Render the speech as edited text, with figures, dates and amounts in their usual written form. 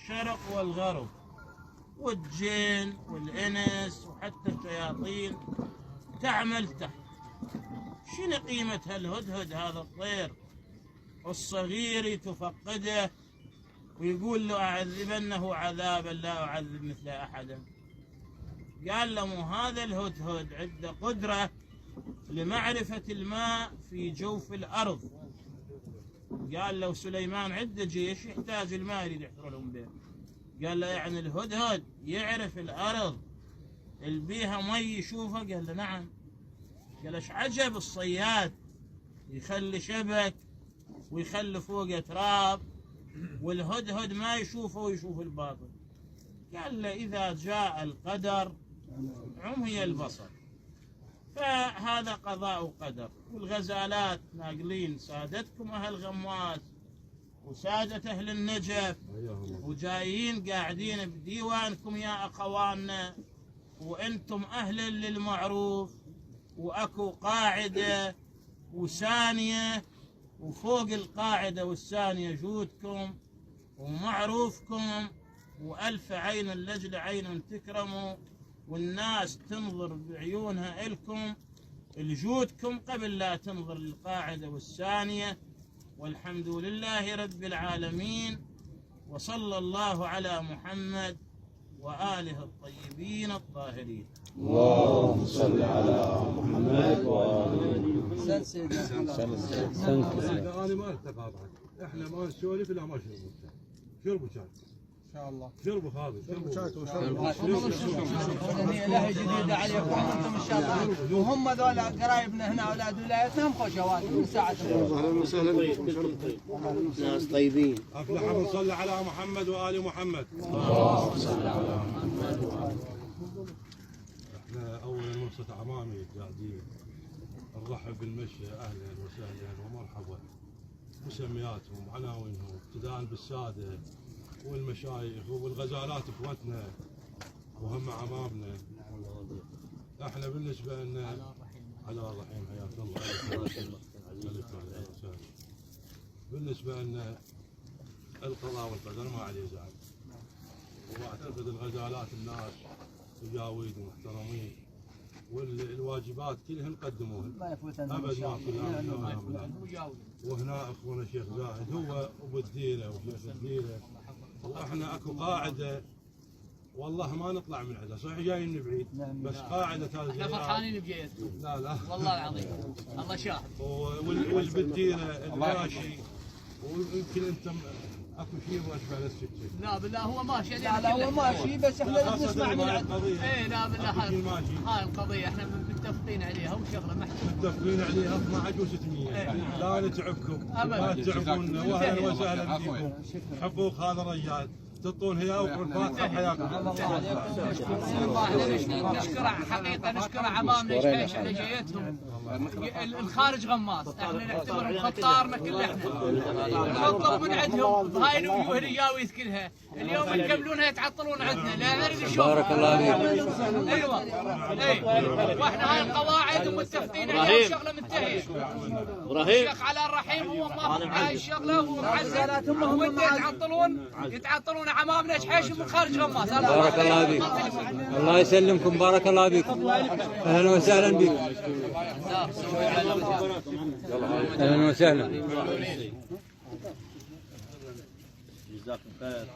الشرق والغرب، والجن والإنس وحتى الشياطين تعمل تحت. شنو قيمة هالهدهد هذا الطير والصغير تفقده ويقول له أعذبنه عذابا لا أعذب مثل أحدا؟ قال له مو هذا الهدهد عنده قدرة لمعرفة الماء في جوف الأرض. قال له سليمان عنده جيش يحتاج الماء يريد يحصلهم به. قال له يعني الهدهد يعرف الأرض اللي بيها مي يشوفها؟ قال له نعم. قال ايش عجب الصياد يخلي شبك ويخلي فوقه تراب والهدهد ما يشوفه ويشوف الباطل. قال له إذا جاء القدر عمي البصر، فهذا قضاء وقدر. والغزالات ناقلين سادتكم أهل غماس وسادة أهل النجف وجايين قاعدين بديوانكم يا أخواننا، وأنتم أهل للمعروف، وأكو قاعدة وثانية، وفوق القاعدة والثانية جودكم ومعروفكم، وألف عين لجل عين تكرموا، والناس تنظر بعيونها إلكم لجودكم قبل لا تنظر للقاعدة والثانية. والحمد لله رب العالمين، وصلى الله على محمد وآله الطيبين الطاهرين. اللهم صل على محمد وآله. أنا ما أتقاطعك، إحنا ما نسولف إلا ما شربوا شاي. إن شاء الله شربوا خالد، شربوا شاي هي لهي جديدة عليكم أنتم إن شاء الله، وهم ذولا قرايبنا هنا أولاد ولايتنا هم خوشوات من ساعتهم. أهلا وسهلا بكم، ناس طيبين. أفلح من صلى على محمد وآل محمد. اللهم صل على محمد وآل محمد. إحنا أولا منصة عمامي قاعدين نرحب بالمشي، أهلا وسهلا ومرحبا، مسمياتهم وعناوينهم ابتداء بالسادة والمشايخ والغزالات اخوتنا وهم عمامنا. احنا بالنسبه لنا على الرحيم حياك الله. بالنسبه لنا القضاء والقدر ما عليه زعل، واعتقد الغزالات الناس تجاويد ومحترمين، والواجبات كلها نقدموها ابد ما كلها. وهنا اخونا الشيخ زاهد هو ابو الديره وشيخ الديره، واحنا اكو قاعده والله ما نطلع من عندها، صحيح جايين من بعيد بس قاعده هذه احنا فرحانين بجيتكم. لا والله العظيم الله شاهد. والبديره الماشي، ويمكن انتم اكو شيء واشبه للسكه. لا بالله هو ماشي. لا هو ماشي بس احنا نسمع من عنده. اي لا بالله هاي القضيه احنا متفقين عليها وشغله محكومه. متفقين عليها 12 و600. لا نتعبكم لا تتعبونا، واهلا وسهلا فيكم. حقوق هذا الرجال تعطون هيا والفاتحه حياكم الله. نشكر حقيقه نشكر عمامنا ايش على جيتهم. الخارج غماس احنا نعتبرهم خطارنا كل احنا، نطلب من عندهم بهاي الوجوه الرياويث كلها اليوم يكملونها يتعطلون عندنا لا نريد نشوف. بارك الله فيك. ايوه اي واحنا هاي القواعد ومتفقين عليها وشغله منتهيه. الشيخ على الرحيم هو ما هاي الشغله ومعزل هم يتعطلون عمامنا ايش من خارج غماس. بارك الله فيك. الله يسلمكم. بارك الله فيكم. اهلا وسهلا بك. اهلا وسهلا. جزاكم خير.